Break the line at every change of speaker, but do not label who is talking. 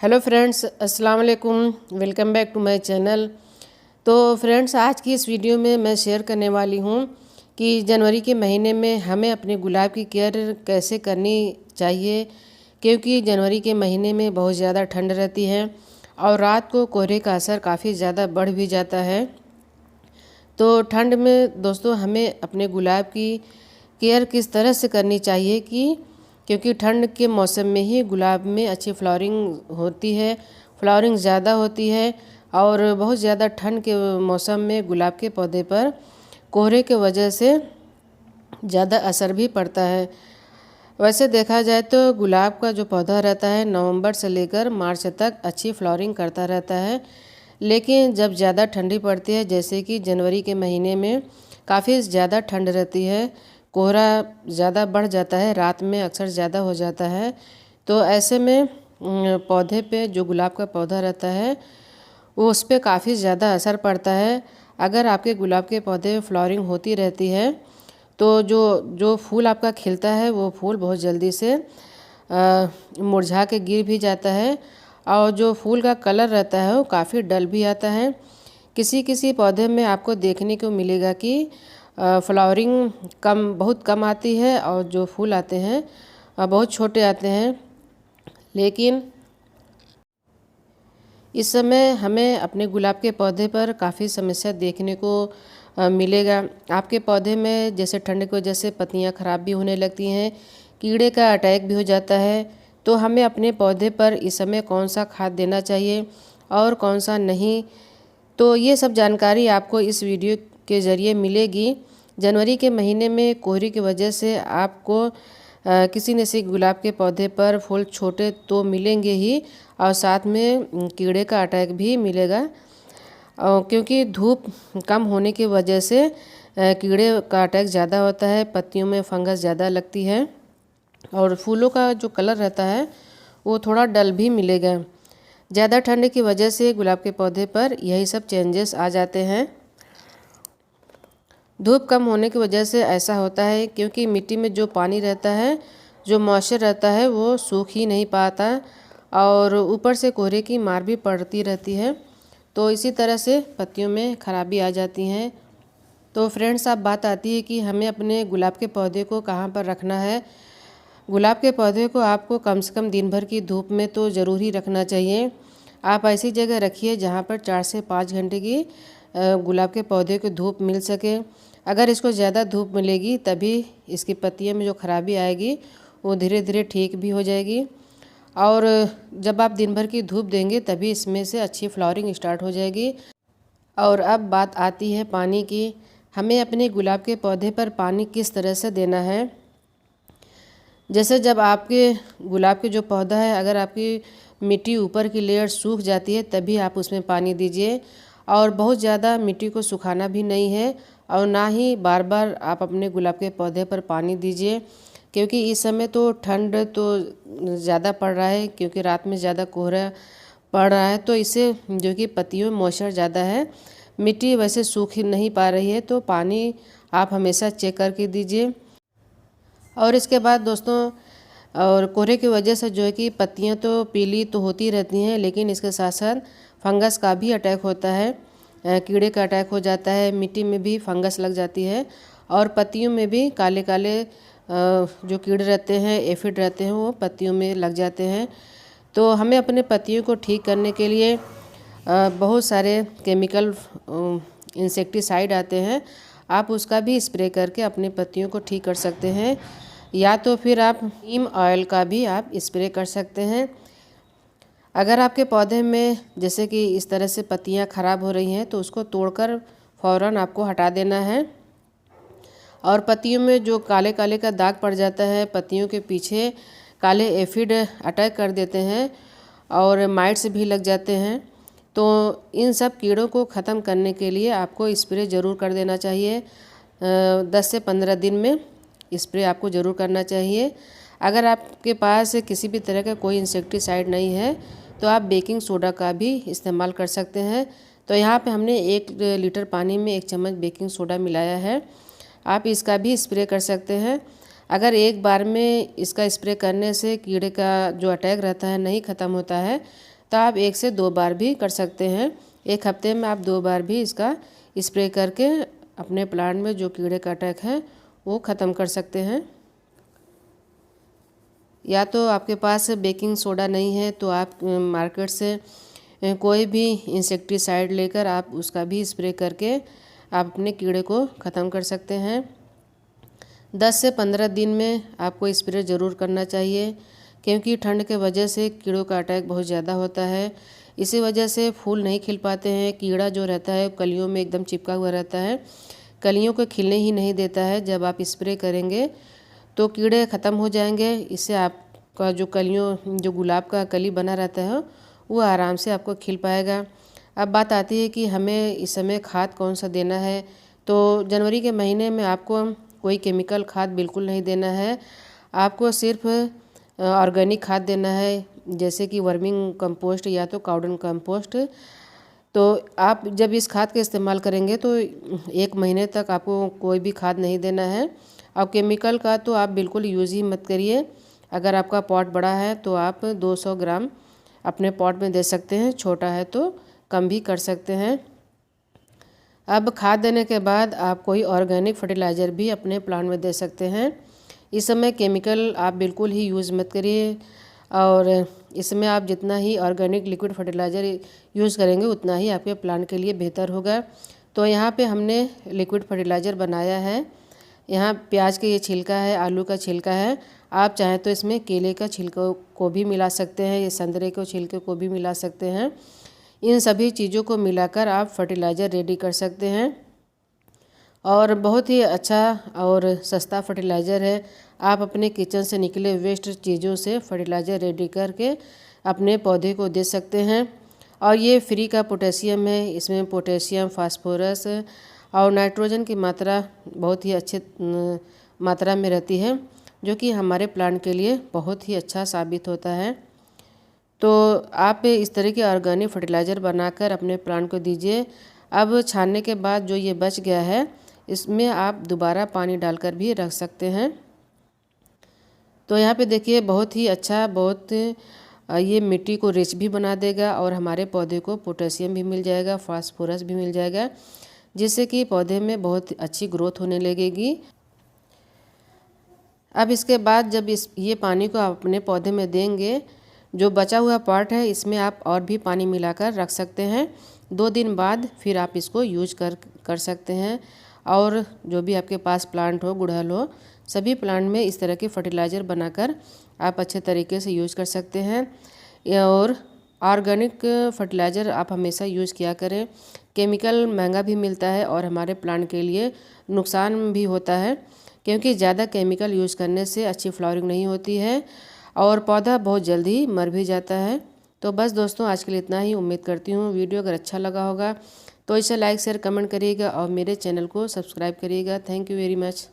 Hello friends, अस्सलाम वालेकुम। Welcome back to my channel. तो फ्रेंड्स, आज की इस वीडियो में मैं शेयर करने वाली हूँ कि जनवरी के महीने में हमें अपने गुलाब की केयर कैसे करनी चाहिए, क्योंकि जनवरी के महीने में बहुत ज़्यादा ठंड रहती है और रात को कोहरे का असर काफ़ी ज़्यादा बढ़ भी जाता है। तो ठंड में दोस्तों हमें अपने गुलाब की केयर किस तरह से करनी चाहिए क्योंकि ठंड के मौसम में ही गुलाब में अच्छी फ्लावरिंग होती है, फ्लावरिंग ज़्यादा होती है। और बहुत ज़्यादा ठंड के मौसम में गुलाब के पौधे पर कोहरे के वजह से ज़्यादा असर भी पड़ता है। वैसे देखा जाए तो गुलाब का जो पौधा रहता है नवंबर से लेकर मार्च तक अच्छी फ्लावरिंग करता रहता है, लेकिन जब ज़्यादा ठंडी पड़ती है, जैसे कि जनवरी के महीने में काफ़ी ज़्यादा ठंड रहती है, कोहरा ज़्यादा बढ़ जाता है, रात में अक्सर ज़्यादा हो जाता है। तो ऐसे में पौधे पे जो गुलाब का पौधा रहता है वो उस पर काफ़ी ज़्यादा असर पड़ता है। अगर आपके गुलाब के पौधे फ्लावरिंग होती रहती है तो जो जो फूल आपका खिलता है वो फूल बहुत जल्दी से मुरझा के गिर भी जाता है और जो फूल का कलर रहता है वो काफ़ी डल भी आता है। किसी किसी पौधे में आपको देखने को मिलेगा कि फ्लावरिंग बहुत कम आती है और जो फूल आते हैं बहुत छोटे आते हैं। लेकिन इस समय हमें अपने गुलाब के पौधे पर काफ़ी समस्या देखने को मिलेगा। आपके पौधे में जैसे ठंड की वजह से पत्तियां खराब भी होने लगती हैं, कीड़े का अटैक भी हो जाता है। तो हमें अपने पौधे पर इस समय कौन सा खाद देना चाहिए और कौन सा नहीं, तो ये सब जानकारी आपको इस वीडियो के ज़रिए मिलेगी। जनवरी के महीने में कोहरे की वजह से आपको किसी न किसी गुलाब के पौधे पर फूल छोटे तो मिलेंगे ही और साथ में कीड़े का अटैक भी मिलेगा, क्योंकि धूप कम होने की वजह से कीड़े का अटैक ज़्यादा होता है, पत्तियों में फंगस ज़्यादा लगती है और फूलों का जो कलर रहता है वो थोड़ा डल भी मिलेगा। ज़्यादा ठंड की वजह से गुलाब के पौधे पर यही सब चेंजेस आ जाते हैं। धूप कम होने की वजह से ऐसा होता है क्योंकि मिट्टी में जो पानी रहता है, जो मॉइस्चर रहता है वो सूख ही नहीं पाता और ऊपर से कोहरे की मार भी पड़ती रहती है, तो इसी तरह से पत्तियों में खराबी आ जाती हैं। तो फ्रेंड्स, अब बात आती है कि हमें अपने गुलाब के पौधे को कहाँ पर रखना है। गुलाब के पौधे को आपको कम से कम दिन भर की धूप में तो ज़रूर ही रखना चाहिए। आप ऐसी जगह रखिए जहाँ पर 4 से 5 घंटे की गुलाब के पौधे को धूप मिल सके। अगर इसको ज़्यादा धूप मिलेगी तभी इसकी पत्तियों में जो खराबी आएगी वो धीरे धीरे ठीक भी हो जाएगी और जब आप दिन भर की धूप देंगे तभी इसमें से अच्छी फ्लावरिंग स्टार्ट हो जाएगी। और अब बात आती है पानी की। हमें अपने गुलाब के पौधे पर पानी किस तरह से देना है। जैसे जब आपके गुलाब के जो पौधा है, अगर आपकी मिट्टी ऊपर की लेयर सूख जाती है तभी आप उसमें पानी दीजिए और बहुत ज़्यादा मिट्टी को सुखाना भी नहीं है और ना ही बार बार आप अपने गुलाब के पौधे पर पानी दीजिए, क्योंकि इस समय तो ठंड तो ज़्यादा पड़ रहा है, क्योंकि रात में ज़्यादा कोहरा पड़ रहा है, तो इससे जो कि पत्तियों में मॉइस्चर ज़्यादा है, मिट्टी वैसे सूख ही नहीं पा रही है, तो पानी आप हमेशा चेक करके दीजिए। और इसके बाद दोस्तों, और कोहरे की वजह से जो है कि पत्तियां तो पीली तो होती रहती हैं, लेकिन इसके साथ साथ फंगस का भी अटैक होता है, कीड़े का अटैक हो जाता है, मिट्टी में भी फंगस लग जाती है और पत्तियों में भी काले काले जो कीड़े रहते हैं, एफिड रहते हैं, वो पत्तियों में लग जाते हैं। तो हमें अपने पत्तियों को ठीक करने के लिए बहुत सारे केमिकल इंसेक्टिसाइड आते हैं, आप उसका भी स्प्रे करके अपनी पत्तियों को ठीक कर सकते हैं, या तो फिर आप नीम ऑयल का भी आप स्प्रे कर सकते हैं। अगर आपके पौधे में जैसे कि इस तरह से पत्तियां खराब हो रही हैं तो उसको तोड़कर फ़ौरन आपको हटा देना है। और पत्तियों में जो काले काले का दाग पड़ जाता है, पत्तियों के पीछे काले एफिड अटैक कर देते हैं और माइट्स भी लग जाते हैं, तो इन सब कीड़ों को ख़त्म करने के लिए आपको स्प्रे ज़रूर कर देना चाहिए। 10 से 15 दिन में स्प्रे आपको ज़रूर करना चाहिए। अगर आपके पास किसी भी तरह का कोई इंसेक्टिसाइड नहीं है तो आप बेकिंग सोडा का भी इस्तेमाल कर सकते हैं। तो यहाँ पे हमने 1 लीटर पानी में 1 चम्मच बेकिंग सोडा मिलाया है, आप इसका भी स्प्रे कर सकते हैं। अगर एक बार में इसका स्प्रे करने से कीड़े का जो अटैक रहता है नहीं ख़त्म होता है तो आप 1 से 2 बार भी कर सकते हैं। एक हफ्ते में आप 2 बार भी इसका स्प्रे करके अपने प्लांट में जो कीड़े का अटैक है वो ख़त्म कर सकते हैं। या तो आपके पास बेकिंग सोडा नहीं है तो आप मार्केट से कोई भी इंसेक्टिसाइड लेकर आप उसका भी स्प्रे करके आप अपने कीड़े को ख़त्म कर सकते हैं। 10 से 15 दिन में आपको स्प्रे ज़रूर करना चाहिए, क्योंकि ठंड के वजह से कीड़ों का अटैक बहुत ज़्यादा होता है। इसी वजह से फूल नहीं खिल पाते हैं। कीड़ा जो रहता है कलियों में एकदम चिपका हुआ रहता है, कलियों को खिलने ही नहीं देता है। जब आप स्प्रे करेंगे तो कीड़े ख़त्म हो जाएंगे। इससे आपका जो गुलाब का कली बना रहता है वो आराम से आपको खिल पाएगा। अब बात आती है कि हमें इस समय खाद कौन सा देना है। तो जनवरी के महीने में आपको कोई केमिकल खाद बिल्कुल नहीं देना है। आपको सिर्फ ऑर्गेनिक खाद देना है, जैसे कि वर्मिंग कंपोस्ट या तो काउडन कंपोस्ट। तो आप जब इस खाद का इस्तेमाल करेंगे तो 1 महीने तक आपको कोई भी खाद नहीं देना है। और केमिकल का तो आप बिल्कुल यूज़ ही मत करिए। अगर आपका पॉट बड़ा है तो आप 200 ग्राम अपने पॉट में दे सकते हैं, छोटा है तो कम भी कर सकते हैं। अब खाद देने के बाद आप कोई ऑर्गेनिक फर्टिलाइज़र भी अपने प्लांट में दे सकते हैं। इस समय केमिकल आप बिल्कुल ही यूज़ मत करिए, और इसमें आप जितना ही ऑर्गेनिक लिक्विड फर्टिलाइज़र यूज़ करेंगे उतना ही आपके प्लांट के लिए बेहतर होगा। तो यहाँ पे हमने लिक्विड फर्टिलाइज़र बनाया है। यहाँ प्याज का ये छिलका है, आलू का छिलका है। आप चाहें तो इसमें केले का छिलका को भी मिला सकते हैं, ये संतरे के छिलके को भी मिला सकते हैं। इन सभी चीज़ों को मिलाकर आप फर्टिलाइज़र रेडी कर सकते हैं, और बहुत ही अच्छा और सस्ता फर्टिलाइज़र है। आप अपने किचन से निकले वेस्ट चीज़ों से फर्टिलाइज़र रेडी करके अपने पौधे को दे सकते हैं। और ये फ्री का पोटेशियम है, इसमें पोटेशियम, फास्फोरस और नाइट्रोजन की मात्रा बहुत ही अच्छे मात्रा में रहती है, जो कि हमारे प्लांट के लिए बहुत ही अच्छा साबित होता है। तो आप इस तरह के ऑर्गेनिक फर्टिलाइज़र बनाकर अपने प्लांट को दीजिए। अब छानने के बाद जो ये बच गया है इसमें आप दोबारा पानी डालकर भी रख सकते हैं। तो यहाँ पे देखिए बहुत ही अच्छा, बहुत ये मिट्टी को रिच भी बना देगा, और हमारे पौधे को पोटेशियम भी मिल जाएगा, फास्फोरस भी मिल जाएगा, जिससे कि पौधे में बहुत अच्छी ग्रोथ होने लगेगी। अब इसके बाद जब ये पानी को आप अपने पौधे में देंगे, जो बचा हुआ पार्ट है इसमें आप और भी पानी मिलाकर रख सकते हैं। 2 दिन बाद फिर आप इसको यूज कर सकते हैं। और जो भी आपके पास प्लांट हो, गुड़हल हो, सभी प्लांट में इस तरह के फर्टिलाइज़र बनाकर आप अच्छे तरीके से यूज़ कर सकते हैं। और ऑर्गेनिक फर्टिलाइज़र आप हमेशा यूज़ किया करें। केमिकल महंगा भी मिलता है और हमारे प्लांट के लिए नुकसान भी होता है, क्योंकि ज़्यादा केमिकल यूज़ करने से अच्छी फ्लावरिंग नहीं होती है और पौधा बहुत जल्दी मर भी जाता है। तो बस दोस्तों, आज के लिए इतना ही। उम्मीद करती हूँ वीडियो अगर अच्छा लगा होगा तो इसे लाइक शेयर कमेंट करिएगा और मेरे चैनल को सब्सक्राइब करिएगा। Thank you very much.